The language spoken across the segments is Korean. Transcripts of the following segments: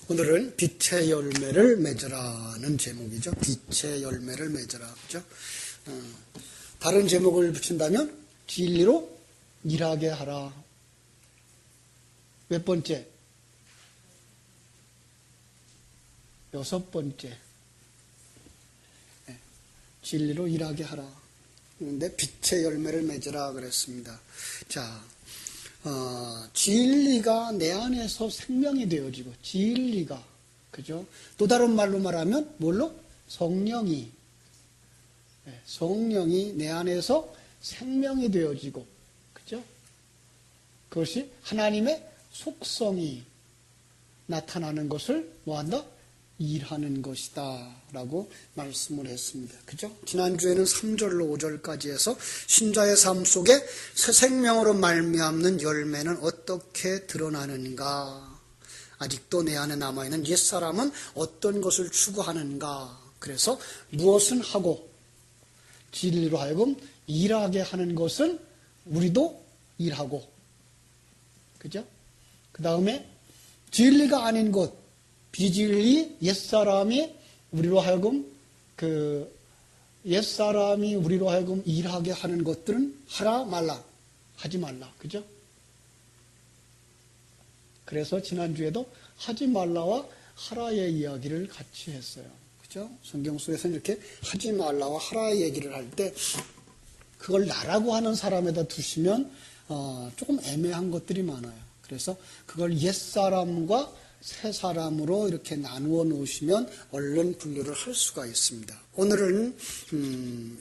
오늘은 빛의 열매를 맺으라는 제목이죠. 빛의 열매를 맺으라. 그죠? 다른 제목을 붙인다면 진리로 일하게 하라. 몇 번째? 6번째. 진리로 일하게 하라. 그런데 빛의 열매를 맺으라 그랬습니다. 자, 진리가 내 안에서 생명이 되어지고, 진리가, 그죠? 또 다른 말로 말하면, 뭘로? 성령이 내 안에서 생명이 되어지고, 그죠? 그것이 하나님의 속성이 나타나는 것을 뭐한다? 일하는 것이다 라고 말씀을 했습니다. 그죠? 지난주에는 3절로 5절까지 해서 신자의 삶 속에 새 생명으로 말미암는 열매는 어떻게 드러나는가, 아직도 내 안에 남아있는 옛사람은 어떤 것을 추구하는가, 그래서 무엇은 하고 진리로 하여금 일하게 하는 것은 우리도 일하고, 그죠? 그 다음에 진리가 아닌 것, 비진리, 옛사람이 우리로 하여금 옛사람이 우리로 하여금 일하게 하는 것들은 하라 말라, 하지 말라. 그죠? 그래서 지난주에도 하지 말라와 하라의 이야기를 같이 했어요. 그죠? 성경 속에서는 이렇게 하지 말라와 하라의 얘기를 할 때 그걸 나라고 하는 사람에다 두시면 조금 애매한 것들이 많아요. 그래서 그걸 옛사람과 새 사람으로 이렇게 나누어 놓으시면 얼른 분류를 할 수가 있습니다. 오늘은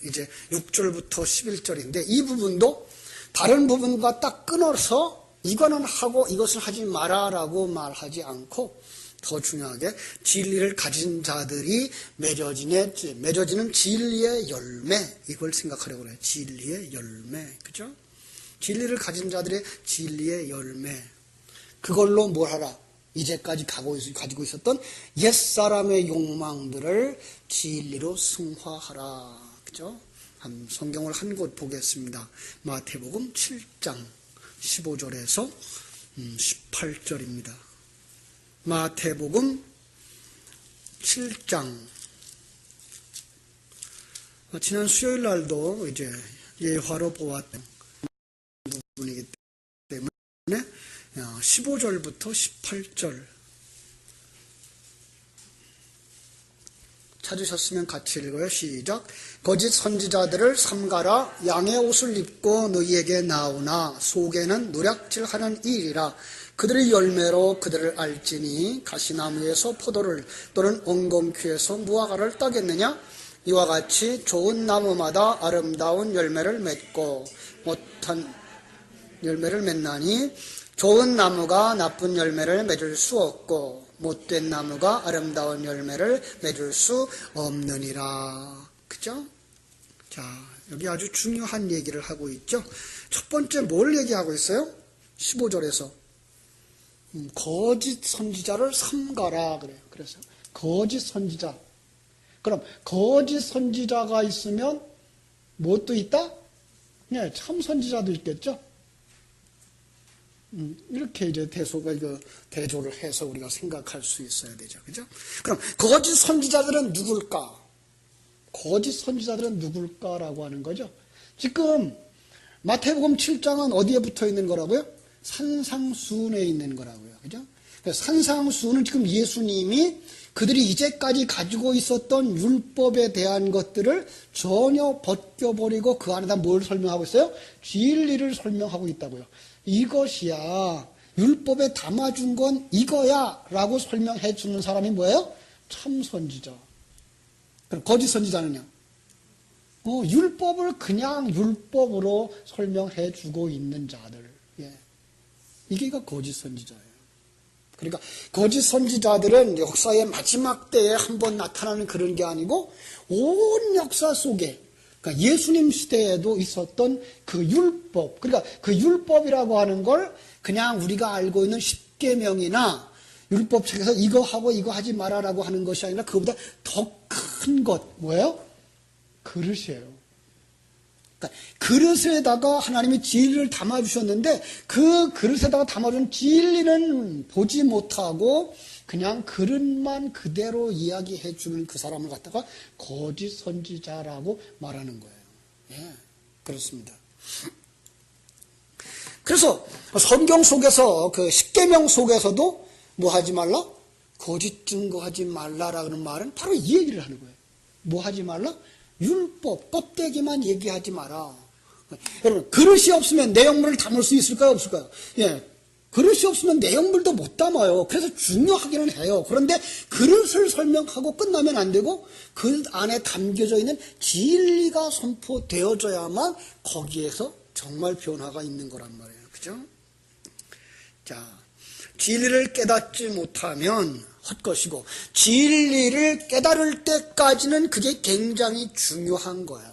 이제 6절부터 11절인데 이 부분도 다른 부분과 딱 끊어서 이거는 하고 이것은 하지 마라라고 말하지 않고 더 중요하게 진리를 가진 자들이 맺어지는 진리의 열매, 이걸 생각하려고 그래요. 진리의 열매, 그죠? 진리를 가진 자들의 진리의 열매, 그걸로 뭘 하라? 이제까지 가지고 있었던 옛사람의 욕망들을 진리로 승화하라. 그죠? 성경을 한 곳 보겠습니다. 마태복음 7장 15절에서 18절입니다. 마태복음 7장. 지난 수요일 날도 이제 예화로 보았던 부분이기 때문에 15절부터 18절 찾으셨으면 같이 읽어요. 시작. 거짓 선지자들을 삼가라. 양의 옷을 입고 너희에게 나오나 속에는 노략질하는 일이라. 그들의 열매로 그들을 알지니 가시나무에서 포도를 또는 엉겅퀴에서 무화과를 따겠느냐? 이와 같이 좋은 나무마다 아름다운 열매를 맺고 못한 열매를 맺나니 좋은 나무가 나쁜 열매를 맺을 수 없고 못된 나무가 아름다운 열매를 맺을 수 없느니라. 그죠? 자, 여기 아주 중요한 얘기를 하고 있죠. 첫 번째 뭘 얘기하고 있어요? 15절에서 거짓 선지자를 삼가라 그래요. 그래서 거짓 선지자. 그럼 거짓 선지자가 있으면 무엇도 있다? 네, 참 선지자도 있겠죠. 이렇게 이제 대조를 해서 우리가 생각할 수 있어야 되죠. 그죠? 그럼 거짓 선지자들은 누굴까? 거짓 선지자들은 누굴까라고 하는 거죠. 지금 마태복음 7장은 어디에 붙어 있는 거라고요? 산상수훈에 있는 거라고요. 그죠? 산상수훈은 지금 예수님이 그들이 이제까지 가지고 있었던 율법에 대한 것들을 전혀 벗겨버리고 그 안에다 뭘 설명하고 있어요? 진리를 설명하고 있다고요. 이것이야, 율법에 담아준 건 이거야 라고 설명해 주는 사람이 뭐예요? 참 선지자. 그럼 거짓 선지자는요? 율법을 그냥 율법으로 설명해 주고 있는 자들. 예. 이게 거짓 선지자예요. 그러니까 거짓 선지자들은 역사의 마지막 때에 한번 나타나는 그런 게 아니고 온 역사 속에, 그러니까 예수님 시대에도 있었던 그 율법, 그러니까 그 율법이라고 하는 걸 그냥 우리가 알고 있는 십계명이나 율법책에서 이거 하고 이거 하지 마라라고 하는 것이 아니라 그보다 더 큰 것, 뭐예요? 그릇이에요. 그릇에다가 하나님이 진리를 담아주셨는데 그 그릇에다가 담아준 진리는 보지 못하고 그냥 그릇만 그대로 이야기해 주는 그 사람을 갖다가 거짓 선지자라고 말하는 거예요. 예, 그렇습니다. 그래서 성경 속에서 그 십계명 속에서도 뭐 하지 말라? 거짓 증거하지 말라라는 말은 바로 이 얘기를 하는 거예요. 뭐 하지 말라? 율법, 껍데기만 얘기하지 마라. 여러분, 그릇이 없으면 내용물을 담을 수 있을까요? 없을까요? 예. 그릇이 없으면 내용물도 못 담아요. 그래서 중요하기는 해요. 그런데 그릇을 설명하고 끝나면 안 되고 그 안에 담겨져 있는 진리가 선포되어져야만 거기에서 정말 변화가 있는 거란 말이에요. 그죠? 자, 진리를 깨닫지 못하면 헛것이고 진리를 깨달을 때까지는 그게 굉장히 중요한 거예요.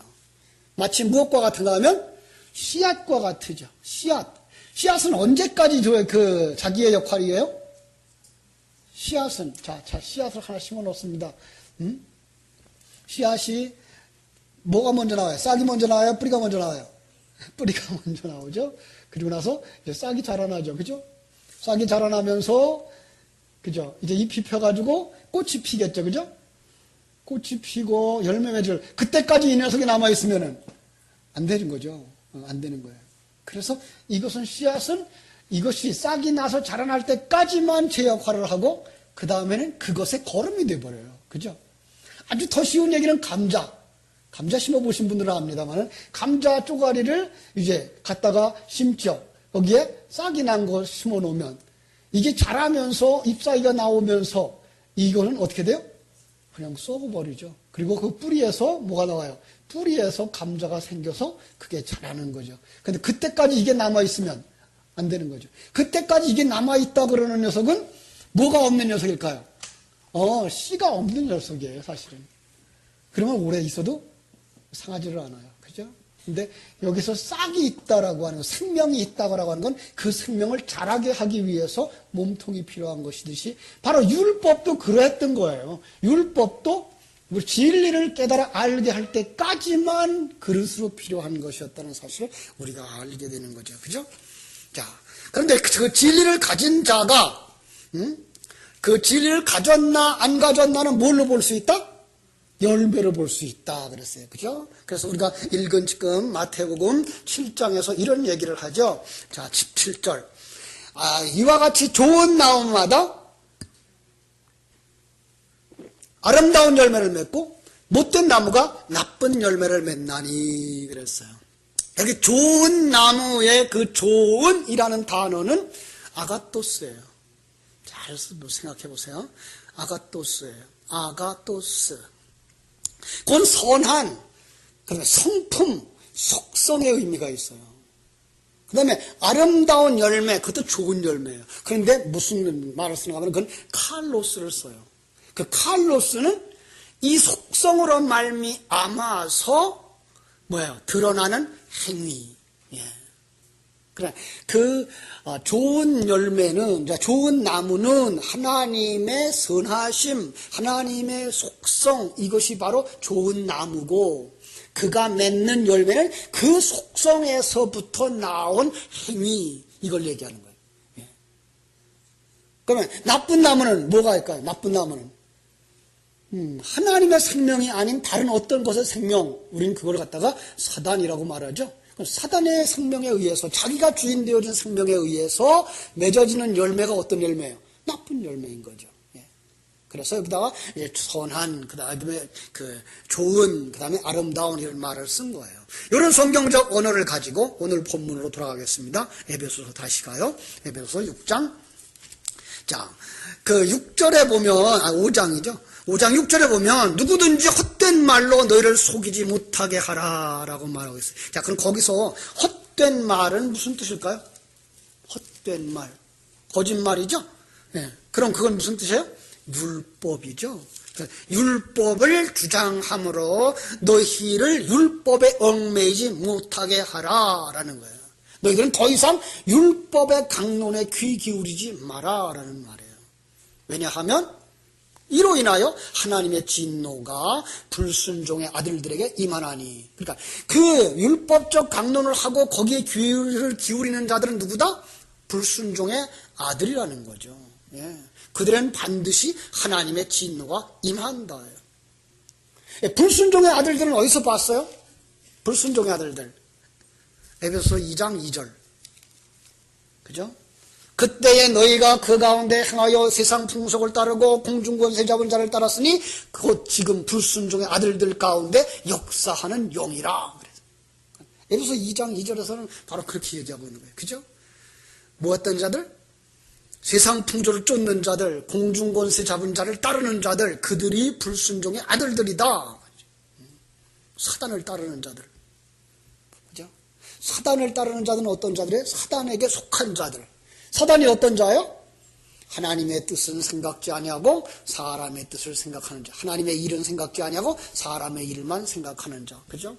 마치 무엇과 같은가 하면 씨앗과 같으죠. 씨앗은 언제까지 자기의 역할이에요? 씨앗은 씨앗을 하나 심어 놓습니다. 씨앗이 뭐가 먼저 나와요? 싹이 먼저 나와요? 뿌리가 먼저 나와요? 뿌리가 먼저 나오죠. 그리고 나서 이제 싹이 자라나죠. 그죠? 싹이 자라나면서 그죠? 이제 잎이 펴가지고 꽃이 피겠죠. 그죠? 꽃이 피고 열매 맺을 그때까지 이 녀석이 남아있으면은 안 되는 거죠. 안 되는 거예요. 그래서 씨앗은 이것이 싹이 나서 자라날 때까지만 제 역할을 하고 그 다음에는 그것의 거름이 돼버려요. 그죠? 아주 더 쉬운 얘기는 감자 심어보신 분들은 압니다만 감자 쪼가리를 이제 갖다가 심죠. 거기에 싹이 난 거 심어 놓으면 이게 자라면서 잎사귀가 나오면서 이거는 어떻게 돼요? 그냥 썩어버리죠. 그리고 그 뿌리에서 뭐가 나와요? 뿌리에서 감자가 생겨서 그게 자라는 거죠. 근데 그때까지 이게 남아있으면 안 되는 거죠. 그때까지 이게 남아있다 그러는 녀석은 뭐가 없는 녀석일까요? 씨가 없는 녀석이에요, 사실은. 그러면 오래 있어도 상하지를 않아요. 그죠? 근데 여기서 싹이 있다라고 하는 건, 생명이 있다고 하는 건 그 생명을 자라게 하기 위해서 몸통이 필요한 것이듯이 바로 율법도 그랬던 거예요. 율법도 진리를 깨달아 알게 할 때까지만 그릇으로 필요한 것이었다는 사실을 우리가 알게 되는 거죠. 그죠? 자, 그런데 그 진리를 가진 자가, 그 진리를 가졌나, 안 가졌나는 뭘로 볼 수 있다? 열매로 볼 수 있다. 그랬어요. 그죠? 그래서 우리가 읽은 지금 마태복음 7장에서 이런 얘기를 하죠. 자, 17절. 이와 같이 좋은 나무마다 아름다운 열매를 맺고 못된 나무가 나쁜 열매를 맺나니 그랬어요. 여기 좋은 나무의 그 좋은이라는 단어는 아가토스예요. 잘 생각해 보세요. 아가토스예요. 아가토스. 그건 선한, 그다음에 성품, 속성의 의미가 있어요. 그 다음에 아름다운 열매, 그것도 좋은 열매예요. 그런데 무슨 말을 쓰는가 하면 그건 칼로스를 써요. 그 칼로스는 이 속성으로 말미암아서 뭐예요? 드러나는 행위. 예. 그래. 좋은 열매는, 좋은 나무는 하나님의 선하심, 하나님의 속성, 이것이 바로 좋은 나무고, 그가 맺는 열매는 그 속성에서부터 나온 행위, 이걸 얘기하는 거예요. 예. 그러면 나쁜 나무는 뭐가 있을까요? 나쁜 나무는 하나님의 생명이 아닌 다른 어떤 것의 생명, 우리는 그걸 갖다가 사단이라고 말하죠. 사단의 생명에 의해서, 자기가 주인 되어진 생명에 의해서 맺어지는 열매가 어떤 열매예요? 나쁜 열매인 거죠. 예. 그래서 여기다가 선한, 그 다음에 좋은, 그 다음에 아름다운 이런 말을 쓴 거예요. 이런 성경적 언어를 가지고 오늘 본문으로 돌아가겠습니다. 에베소서 다시 가요. 에베소서 6장. 자, 그 6절에 보면, 5장이죠. 5장 6절에 보면 누구든지 헛된 말로 너희를 속이지 못하게 하라라고 말하고 있어요. 자, 그럼 거기서 헛된 말은 무슨 뜻일까요? 헛된 말, 거짓말이죠. 네. 그럼 그건 무슨 뜻이에요? 율법이죠. 율법을 주장함으로 너희를 율법에 얽매이지 못하게 하라라는 거예요. 너희들은 더 이상 율법의 강론에 귀 기울이지 마라라는 말이에요. 왜냐하면 이로 인하여 하나님의 진노가 불순종의 아들들에게 임하나니. 그러니까 그 율법적 강론을 하고 거기에 귀를 기울이는 자들은 누구다? 불순종의 아들이라는 거죠. 예. 그들은 반드시 하나님의 진노가 임한다. 예. 불순종의 아들들은 어디서 봤어요? 불순종의 아들들. 에베소 2장 2절. 그죠? 그때에 너희가 그 가운데 행하여 세상 풍속을 따르고 공중권세 잡은 자를 따랐으니 곧 지금 불순종의 아들들 가운데 역사하는 용이라. 에베소 2장 2절에서는 바로 그렇게 얘기하고 있는 거예요. 그죠? 뭐 어떤 자들? 세상 풍조를 쫓는 자들, 공중권세 잡은 자를 따르는 자들, 그들이 불순종의 아들들이다. 사단을 따르는 자들. 그죠? 사단을 따르는 자들은 어떤 자들이에요? 사단에게 속한 자들. 사단이 어떤 자예요? 하나님의 뜻은 생각지 아니하고 사람의 뜻을 생각하는 자. 하나님의 일은 생각지 아니하고 사람의 일만 생각하는 자. 그죠?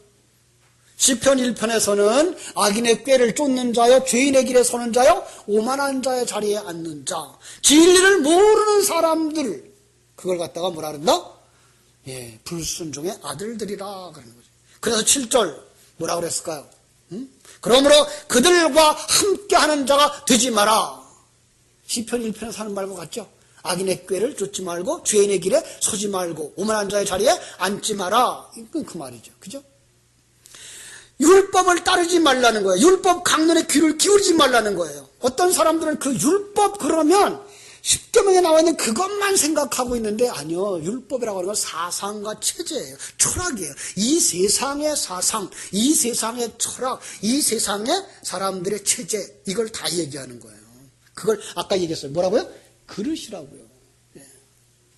시편 1편에서는 악인의 꾀를 쫓는 자요, 죄인의 길에 서는 자요, 오만한 자의 자리에 앉는 자. 진리를 모르는 사람들. 그걸 갖다가 뭐라 그런다? 예, 불순종의 아들들이라 그러는 거죠. 그래서 7절 뭐라 그랬을까요? 그러므로 그들과 함께하는 자가 되지 마라. 시편 1편에서 하는 말과 같죠? 악인의 꾀를 쫓지 말고 죄인의 길에 서지 말고 오만한 자의 자리에 앉지 마라. 이건 그 말이죠. 그죠? 율법을 따르지 말라는 거예요. 율법 강론에 귀를 기울이지 말라는 거예요. 어떤 사람들은 그 율법 그러면 십계명에 나와 있는 그것만 생각하고 있는데 아니요. 율법이라고 하는 건 사상과 체제예요. 철학이에요. 이 세상의 사상, 이 세상의 철학, 이 세상의 사람들의 체제 이걸 다 얘기하는 거예요. 그걸 아까 얘기했어요. 뭐라고요? 그릇이라고요. 예.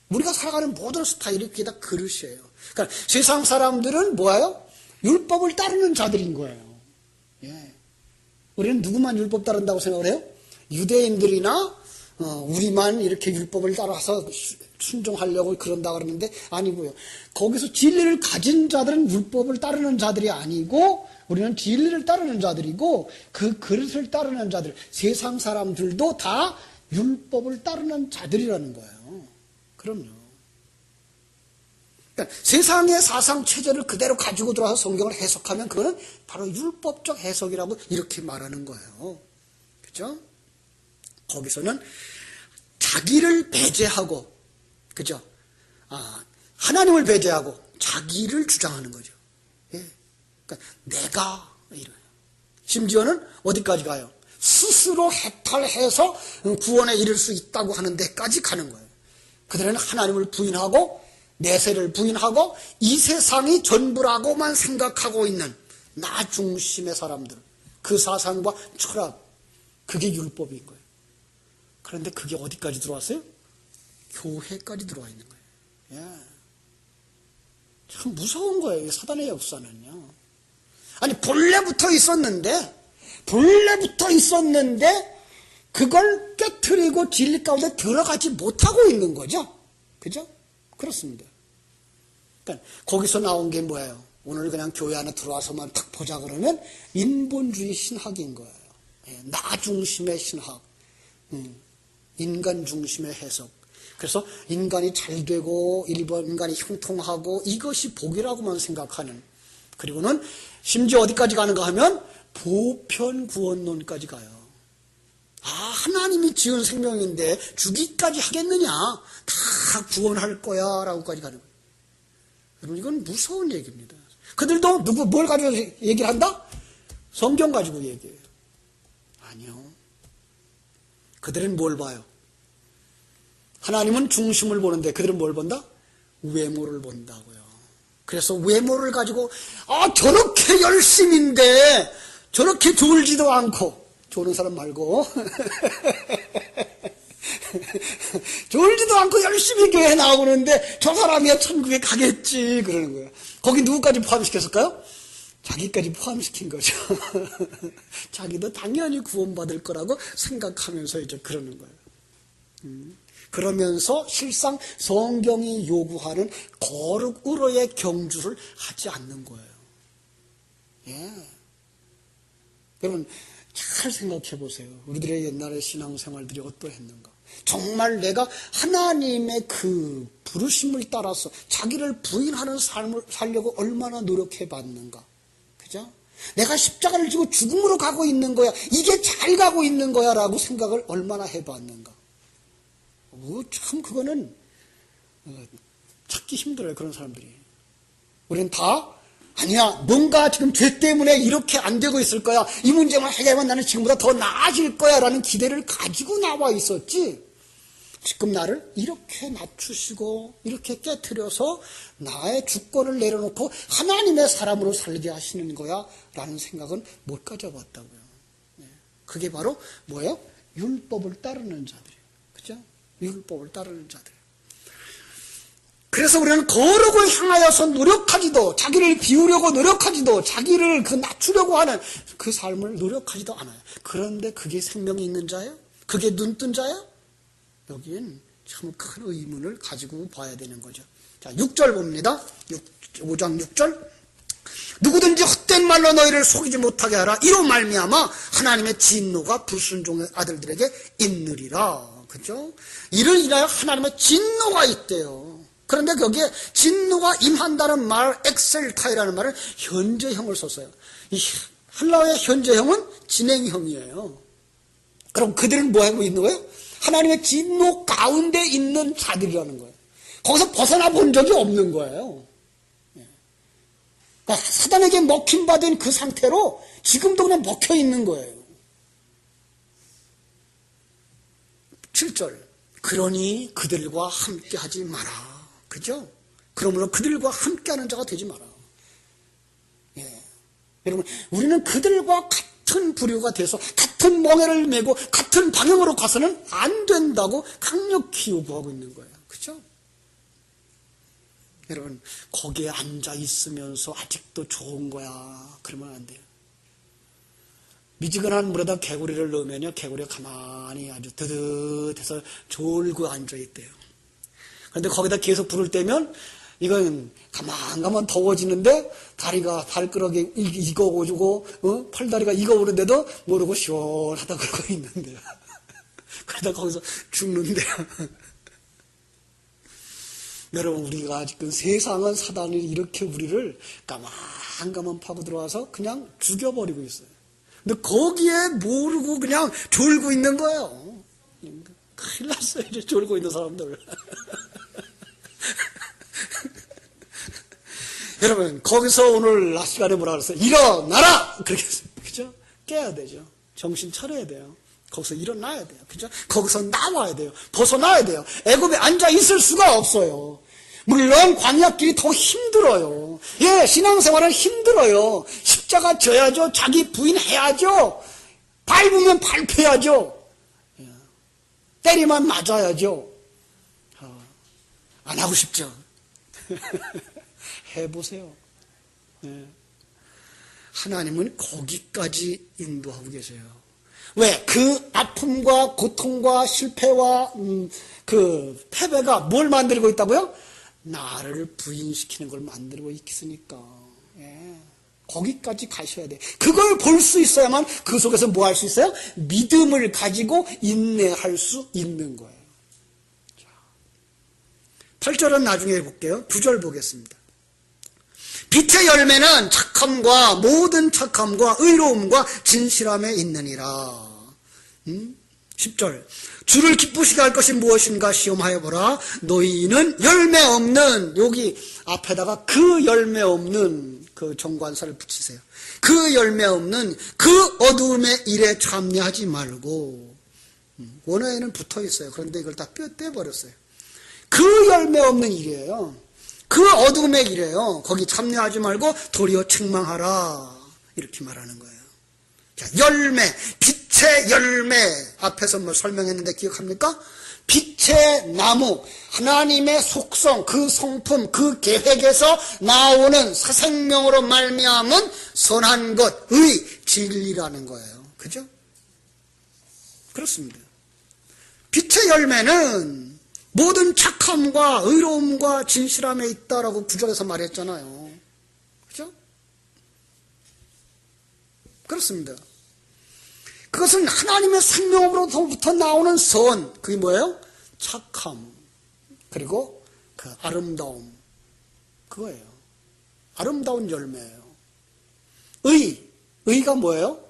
우리가 살아가는 모든 스타일이 그게 다 그릇이에요. 그러니까 세상 사람들은 뭐예요? 율법을 따르는 자들인 거예요. 예. 우리는 누구만 율법 따른다고 생각을 해요? 유대인들이나 우리만 이렇게 율법을 따라서 순종하려고 그런다 그러는데 아니고요. 거기서 진리를 가진 자들은 율법을 따르는 자들이 아니고 우리는 진리를 따르는 자들이고 그 그릇을 따르는 자들, 세상 사람들도 다 율법을 따르는 자들이라는 거예요. 그럼요. 그러니까 세상의 사상 체제를 그대로 가지고 들어와서 성경을 해석하면 그거는 바로 율법적 해석이라고 이렇게 말하는 거예요. 그죠? 거기서는 자기를 배제하고, 그죠? 하나님을 배제하고 자기를 주장하는 거죠. 예. 그러니까 내가 이래요. 심지어는 어디까지 가요? 스스로 해탈해서 구원에 이를 수 있다고 하는 데까지 가는 거예요. 그들은 하나님을 부인하고 내세를 부인하고 이 세상이 전부라고만 생각하고 있는 나 중심의 사람들, 그 사상과 철학, 그게 율법인 거예요. 그런데 그게 어디까지 들어왔어요? 교회까지 들어와 있는 거예요. 예. 참 무서운 거예요. 사단의 역사는요. 아니 본래부터 있었는데 그걸 깨트리고 진리 가운데 들어가지 못하고 있는 거죠. 그죠? 그렇습니다. 그러니까 거기서 나온 게 뭐예요? 오늘 그냥 교회 안에 들어와서만 딱 보자 그러면 인본주의 신학인 거예요. 예. 나 중심의 신학. 인간 중심의 해석. 그래서 인간이 잘 되고 인간이 형통하고 이것이 복이라고만 생각하는. 그리고는 심지어 어디까지 가는가 하면 보편구원론까지 가요. 하나님이 지은 생명인데 죽이까지 하겠느냐? 다 구원할 거야 라고까지 가는 거예요. 여러분 이건 무서운 얘기입니다. 그들도 뭘 가지고 얘기를 한다? 성경 가지고 얘기해요. 아니요. 그들은 뭘 봐요? 하나님은 중심을 보는데 그들은 뭘 본다? 외모를 본다고요. 그래서 외모를 가지고 저렇게 열심인데 저렇게 졸지도 않고 조는 사람 말고 졸지도 않고 열심히 교회에 나오는데 저 사람이야 천국에 가겠지 그러는 거예요. 거기 누구까지 포함시켰을까요? 자기까지 포함시킨 거죠. 자기도 당연히 구원받을 거라고 생각하면서 이제 그러는 거예요. 그러면서 실상 성경이 요구하는 거룩으로의 경주를 하지 않는 거예요. 예. 여러분, 잘 생각해 보세요. 우리들의 옛날의 신앙생활들이 어떠했는가. 정말 내가 하나님의 그 부르심을 따라서 자기를 부인하는 삶을 살려고 얼마나 노력해 봤는가. 그죠? 내가 십자가를 지고 죽음으로 가고 있는 거야. 이게 잘 가고 있는 거야. 라고 생각을 얼마나 해봤는가. 참 그거는 찾기 힘들어요. 그런 사람들이. 우리는 다 아니야, 뭔가 지금 죄 때문에 이렇게 안 되고 있을 거야. 이 문제만 해결하면 나는 지금보다 더 나아질 거야. 라는 기대를 가지고 나와 있었지. 지금 나를 이렇게 낮추시고 이렇게 깨트려서 나의 주권을 내려놓고 하나님의 사람으로 살게 하시는 거야. 라는 생각은 못 가져봤다고요. 그게 바로 뭐예요? 율법을 따르는 자들이에요. 그죠? 율법을 따르는 자들. 그래서 우리는 거룩을 향하여서 노력하지도, 자기를 비우려고 노력하지도, 자기를 낮추려고 하는 그 삶을 노력하지도 않아요. 그런데 그게 생명이 있는 자예요? 그게 눈뜬 자예요? 여기엔 참 큰 의문을 가지고 봐야 되는 거죠. 자, 6절 봅니다. 5장 6절. 누구든지 헛된 말로 너희를 속이지 못하게 하라. 이로 말미암아 하나님의 진노가 불순종의 아들들에게 있느리라. 그죠? 이를 인하여 하나님의 진노가 있대요. 그런데 거기에 진노가 임한다는 말, 엑셀타이라는 말은 현재형을 썼어요. 이 헬라어의 현재형은 진행형이에요. 그럼 그들은 뭐 하고 있는 거예요? 하나님의 진노 가운데 있는 자들이라는 거예요. 거기서 벗어나 본 적이 없는 거예요. 그러니까 사단에게 먹힘받은 그 상태로 지금도 그냥 먹혀 있는 거예요. 7절. 그러니 그들과 함께 하지 마라. 그죠? 그러므로 그들과 함께하는 자가 되지 마라. 예. 여러분, 우리는 그들과 같은 부류가 돼서 같은 멍에를 메고 같은 방향으로 가서는 안 된다고 강력히 요구하고 있는 거예요. 그죠? 여러분, 거기에 앉아 있으면서 아직도 좋은 거야. 그러면 안 돼요. 미지근한 물에다 개구리를 넣으면요, 개구리가 가만히 아주 드듯해서 졸고 앉아 있대요. 그런데 거기다 계속 불을 떼면 이건 가만 더워지는데 다리가 발가락이 익어오고 팔다리가 익어오는데도 모르고 시원하다 그러고 있는데요. 그러다 거기서 죽는데요. 여러분, 우리가 지금 세상은 사단이 이렇게 우리를 가만 파고 들어와서 그냥 죽여버리고 있어요. 근데 거기에 모르고 그냥 졸고 있는 거예요. 큰일 났어요, 이제 졸고 있는 사람들. 여러분, 거기서 오늘 낮 시간에 뭐라 그랬어요? 일어나라! 그렇게 했어요. 그죠? 깨야 되죠. 정신 차려야 돼요. 거기서 일어나야 돼요. 그죠? 거기서 나와야 돼요. 벗어나야 돼요. 애굽에 앉아 있을 수가 없어요. 물론 광야길이 더 힘들어요. 예, 신앙생활은 힘들어요. 십자가 져야죠. 자기 부인해야죠. 밟으면 밟혀야죠. 때리면 맞아야죠. 안 하고 싶죠? 해보세요. 하나님은 거기까지 인도하고 계세요. 왜? 그 아픔과 고통과 실패와 그 패배가 뭘 만들고 있다고요? 나를 부인시키는 걸 만들고 있으니까. 거기까지 가셔야 돼. 그걸 볼 수 있어야만 그 속에서 뭐 할 수 있어요? 믿음을 가지고 인내할 수 있는 거예요. 8절은 나중에 볼게요. 9절 보겠습니다. 빛의 열매는 착함과 모든 착함과 의로움과 진실함에 있느니라. 10절. 주를 기쁘시게 할 것이 무엇인가 시험하여 보라. 너희는 열매 없는, 여기 앞에다가 그 열매 없는 그 정관사를 붙이세요. 그 열매 없는 그 어두움의 일에 참여하지 말고. 원어에는 붙어 있어요. 그런데 이걸 다 떼버렸어요. 그 열매 없는 일이에요. 그 어둠의 일이에요. 거기 참여하지 말고 도리어 책망하라. 이렇게 말하는 거예요. 자, 열매, 빛의 열매. 앞에서 뭐 설명했는데 기억합니까? 빛의 나무, 하나님의 속성, 그 성품, 그 계획에서 나오는 사생명으로 말미암은 선한 것, 의, 진리라는 거예요. 그죠? 그렇습니다. 빛의 열매는 모든 착함과 의로움과 진실함에 있다라고 구절에서 말했잖아요. 그죠? 그렇습니다. 그것은 하나님의 생명으로부터 나오는 선, 그게 뭐예요? 착함, 그리고 그 아름다움, 그거예요. 아름다운 열매예요. 의가 뭐예요?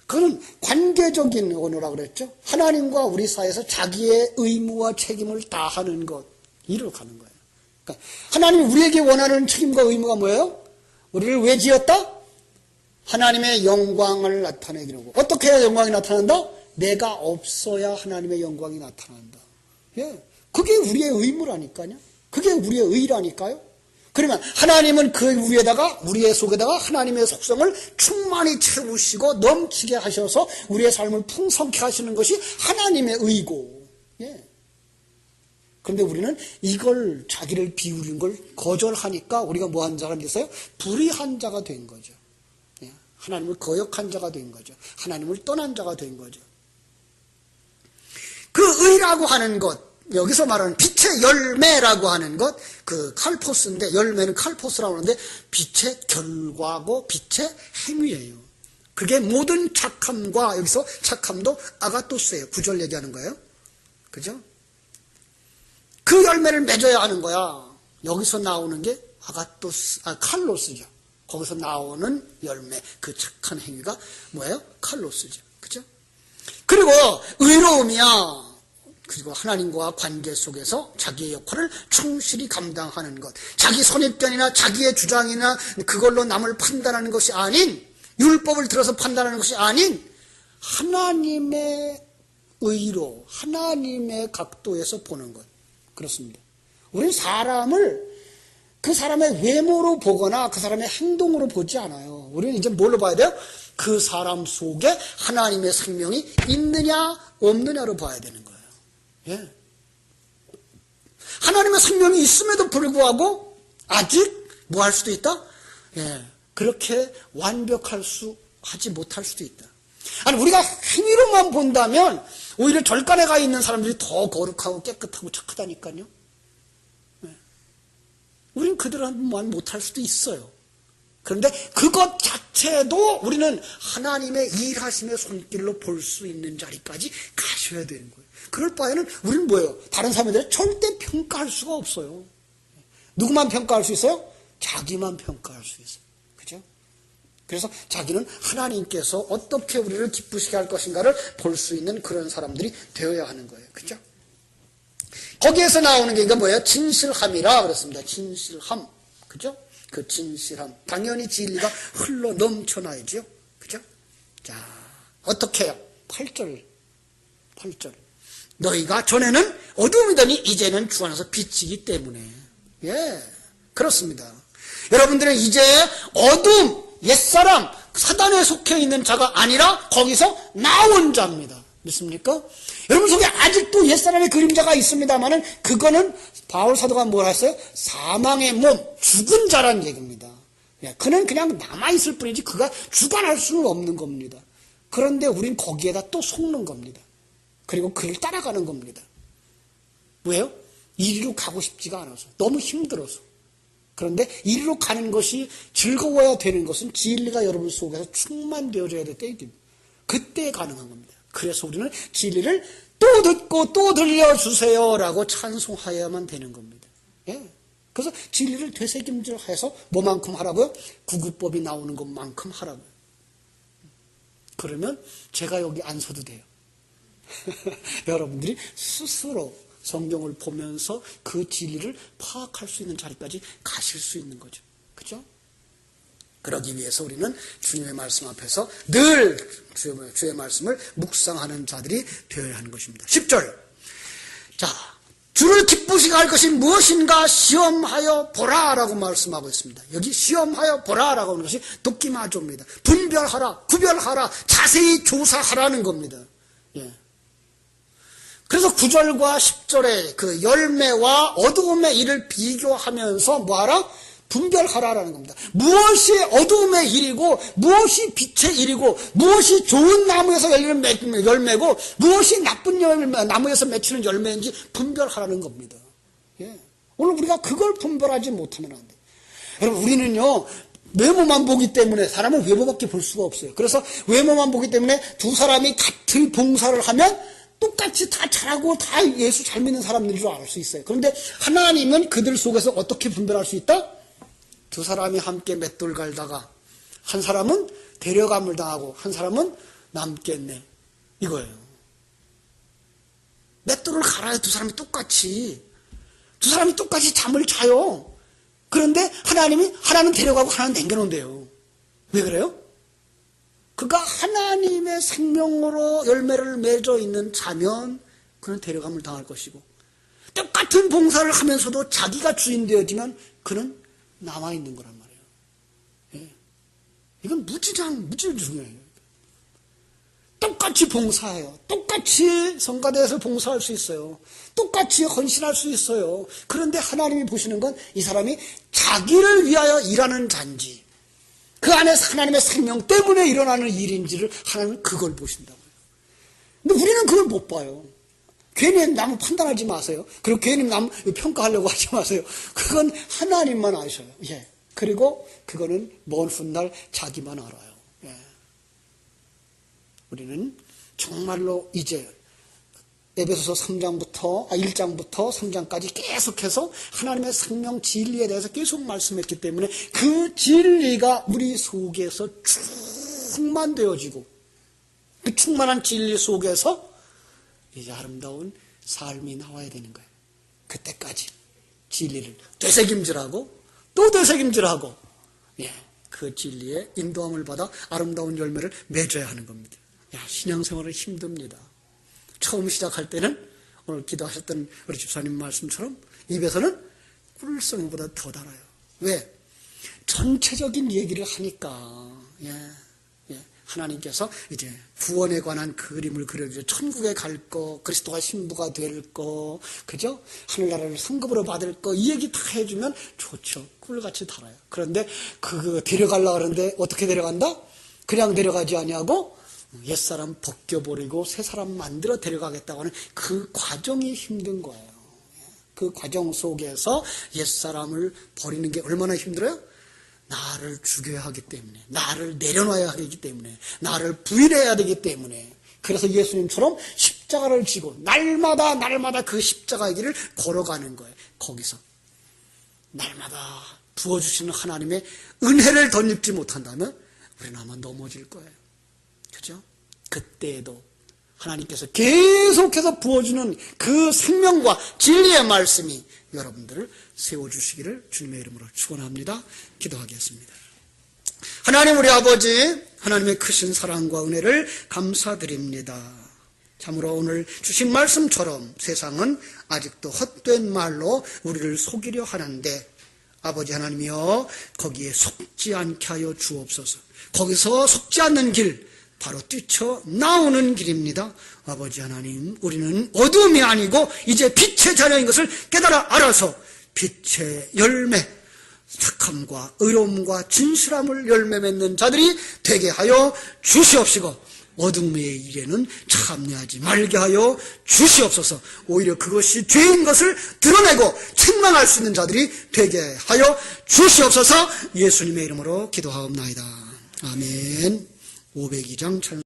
그건 관계적인 언어라고 그랬죠. 하나님과 우리 사이에서 자기의 의무와 책임을 다하는 것, 이를 가는 거예요. 그러니까 하나님이 우리에게 원하는 책임과 의무가 뭐예요? 우리를 왜 지었다? 하나님의 영광을 나타내기로. 어떻게 해야 영광이 나타난다? 내가 없어야 하나님의 영광이 나타난다. 예, 그게 우리의 의무라니까요. 그게 우리의 의라니까요. 그러면 하나님은 그 위에다가, 우리의 속에다가 하나님의 속성을 충만히 채우시고 넘치게 하셔서 우리의 삶을 풍성케 하시는 것이 하나님의 의고. 예. 그런데 우리는 이걸, 자기를 비우는 걸 거절하니까 우리가 뭐 한 자가 됐어요? 불의한 자가 된 거죠. 예. 하나님을 거역한 자가 된 거죠. 하나님을 떠난 자가 된 거죠. 그 의라고 하는 것, 여기서 말하는 빛의 열매라고 하는 것, 그 칼포스인데, 열매는 칼포스라고 하는데 빛의 결과고 빛의 행위예요. 그게 모든 착함과, 여기서 착함도 아가토스예요. 구절 얘기하는 거예요. 그죠? 그 열매를 맺어야 하는 거야. 여기서 나오는 게 칼로스죠. 거기서 나오는 열매, 그 착한 행위가 뭐예요? 칼로스죠. 그죠? 그리고 의로움이야. 그리고 하나님과 관계 속에서 자기의 역할을 충실히 감당하는 것. 자기 선입견이나 자기의 주장이나 그걸로 남을 판단하는 것이 아닌, 율법을 들어서 판단하는 것이 아닌 하나님의 의로, 하나님의 각도에서 보는 것. 그렇습니다. 우리는 사람을 그 사람의 외모로 보거나 그 사람의 행동으로 보지 않아요. 우리는 이제 뭘로 봐야 돼요? 그 사람 속에 하나님의 생명이 있느냐 없느냐로 봐야 되는 거예요. 예. 하나님의 생명이 있음에도 불구하고 아직 뭐 할 수도 있다? 예. 그렇게 하지 못할 수도 있다. 아니, 우리가 행위로만 본다면 오히려 절간에 가 있는 사람들이 더 거룩하고 깨끗하고 착하다니까요. 예. 우린 그들만 못할 수도 있어요. 그런데 그것 자체도 우리는 하나님의 일하심의 손길로 볼 수 있는 자리까지 가셔야 되는 거예요. 그럴 바에는 우리는 뭐예요? 다른 사람에 대해 절대 평가할 수가 없어요. 누구만 평가할 수 있어요? 자기만 평가할 수 있어요. 그죠? 그래서 자기는 하나님께서 어떻게 우리를 기쁘시게 할 것인가를 볼 수 있는 그런 사람들이 되어야 하는 거예요. 그죠? 거기에서 나오는 게 이거 뭐예요? 진실함이라 그랬습니다. 진실함. 그죠? 그 진실함. 당연히 진리가 흘러 넘쳐나야죠. 그죠? 자, 어떻게 해요? 8절. 너희가 전에는 어둠이더니 이제는 주 안에서 빛이기 때문에. 예, 그렇습니다. 여러분들은 이제 어둠, 옛사람, 사단에 속해 있는 자가 아니라 거기서 나온 자입니다. 믿습니까? 여러분 속에 아직도 옛사람의 그림자가 있습니다만은 그거는 바울 사도가 뭐라 했어요? 사망의 몸, 죽은 자란 얘기입니다. 예, 그는 그냥 남아있을 뿐이지 그가 주관할 수는 없는 겁니다. 그런데 우린 거기에다 또 속는 겁니다. 그리고 그를 따라가는 겁니다. 왜요? 이리로 가고 싶지가 않아서, 너무 힘들어서. 그런데 이리로 가는 것이 즐거워야 되는 것은 진리가 여러분 속에서 충만되어져야 될 때입니다. 그때 가능한 겁니다. 그래서 우리는 진리를 또 듣고 또 들려주세요라고 찬송하여야만 되는 겁니다. 예. 그래서 진리를 되새김질해서 뭐만큼 하라고요? 구구법이 나오는 것만큼 하라고요. 그러면 제가 여기 안 서도 돼요. 여러분들이 스스로 성경을 보면서 그 진리를 파악할 수 있는 자리까지 가실 수 있는 거죠. 그죠? 그러기 위해서 우리는 주님의 말씀 앞에서 늘 주의 말씀을 묵상하는 자들이 되어야 하는 것입니다. 10절. 자, 주를 기쁘시게 할 것이 무엇인가 시험하여 보라라고 말씀하고 있습니다. 여기 시험하여 보라라고 하는 것이 도끼마조입니다. 분별하라, 구별하라, 자세히 조사하라는 겁니다. 예. 그래서 9절과 10절의 그 열매와 어두움의 일을 비교하면서 뭐하라? 분별하라라는 겁니다. 무엇이 어두움의 일이고 무엇이 빛의 일이고 무엇이 좋은 나무에서 열리는 열매고 무엇이 나쁜 나무에서 맺히는 열매인지 분별하라는 겁니다. 예. 오늘 우리가 그걸 분별하지 못하면 안 돼요. 여러분, 우리는요 외모만 보기 때문에 사람은 외모밖에 볼 수가 없어요. 그래서 외모만 보기 때문에 두 사람이 같은 봉사를 하면 똑같이 다 잘하고 다 예수 잘 믿는 사람들인 줄 알 수 있어요. 그런데 하나님은 그들 속에서 어떻게 분별할 수 있다? 두 사람이 함께 맷돌 갈다가 한 사람은 데려감을 당하고 한 사람은 남겠네. 이거예요. 맷돌을 갈아요. 두 사람이 똑같이. 두 사람이 똑같이 잠을 자요. 그런데 하나는 데려가고 하나는 남겨놓은대요. 왜 그래요? 그가 하나님의 생명으로 열매를 맺어 있는 자면 그는 데려감을 당할 것이고, 똑같은 봉사를 하면서도 자기가 주인 되어지면 그는 남아있는 거란 말이에요. 예. 이건 무지 중요해요. 똑같이 봉사해요. 똑같이 성가대에서 봉사할 수 있어요. 똑같이 헌신할 수 있어요. 그런데 하나님이 보시는 건 이 사람이 자기를 위하여 일하는 자인지, 그 안에서 하나님의 생명 때문에 일어나는 일인지를 하나님은 그걸 보신다고요. 근데 우리는 그걸 못 봐요. 괜히 남 판단하지 마세요. 그리고 괜히 남 평가하려고 하지 마세요. 그건 하나님만 아셔요. 예. 그리고 그거는 먼 훗날 자기만 알아요. 예. 우리는 정말로 이제 에베소서 1장부터 3장까지 계속해서 하나님의 생명 진리에 대해서 계속 말씀했기 때문에 그 진리가 우리 속에서 충만되어지고, 그 충만한 진리 속에서 이제 아름다운 삶이 나와야 되는 거예요. 그때까지 진리를 되새김질하고 또 되새김질하고, 예, 그 진리의 인도함을 받아 아름다운 열매를 맺어야 하는 겁니다. 야, 신앙생활은 힘듭니다. 처음 시작할 때는 오늘 기도하셨던 우리 집사님 말씀처럼 입에서는 꿀송이보다 더 달아요. 왜? 전체적인 얘기를 하니까, 하나님께서 이제 구원에 관한 그림을 그려주죠. 천국에 갈 거, 그리스도가 신부가 될 거, 그죠? 하늘나라를 상급으로 받을 거, 이 얘기 다 해주면 좋죠. 꿀같이 달아요. 그런데 데려가려고 하는데 어떻게 데려간다? 그냥 데려가지 아니하고 옛사람 벗겨버리고 새사람 만들어 데려가겠다고 하는 그 과정이 힘든 거예요. 그 과정 속에서 옛사람을 버리는 게 얼마나 힘들어요? 나를 죽여야 하기 때문에, 나를 내려놔야 하기 때문에, 나를 부인해야 되기 때문에. 그래서 예수님처럼 십자가를 지고 날마다 그 십자가의 길을 걸어가는 거예요. 거기서 날마다 부어주시는 하나님의 은혜를 덧입지 못한다면 우리는 아마 넘어질 거예요. 그죠? 그때에도 하나님께서 계속해서 부어주는 그 생명과 진리의 말씀이 여러분들을 세워주시기를 주님의 이름으로 축원합니다. 기도하겠습니다. 하나님 우리 아버지, 하나님의 크신 사랑과 은혜를 감사드립니다. 참으로 오늘 주신 말씀처럼 세상은 아직도 헛된 말로 우리를 속이려 하는데, 아버지 하나님이여 거기에 속지 않게 하여 주옵소서. 거기서 속지 않는 길, 바로 뛰쳐나오는 길입니다. 아버지 하나님, 우리는 어둠이 아니고 이제 빛의 자녀인 것을 깨달아 알아서 빛의 열매, 착함과 의로움과 진실함을 열매 맺는 자들이 되게 하여 주시옵시고, 어둠의 일에는 참여하지 말게 하여 주시옵소서. 오히려 그것이 죄인 것을 드러내고 책망할 수 있는 자들이 되게 하여 주시옵소서. 예수님의 이름으로 기도하옵나이다. 아멘. 502장 찬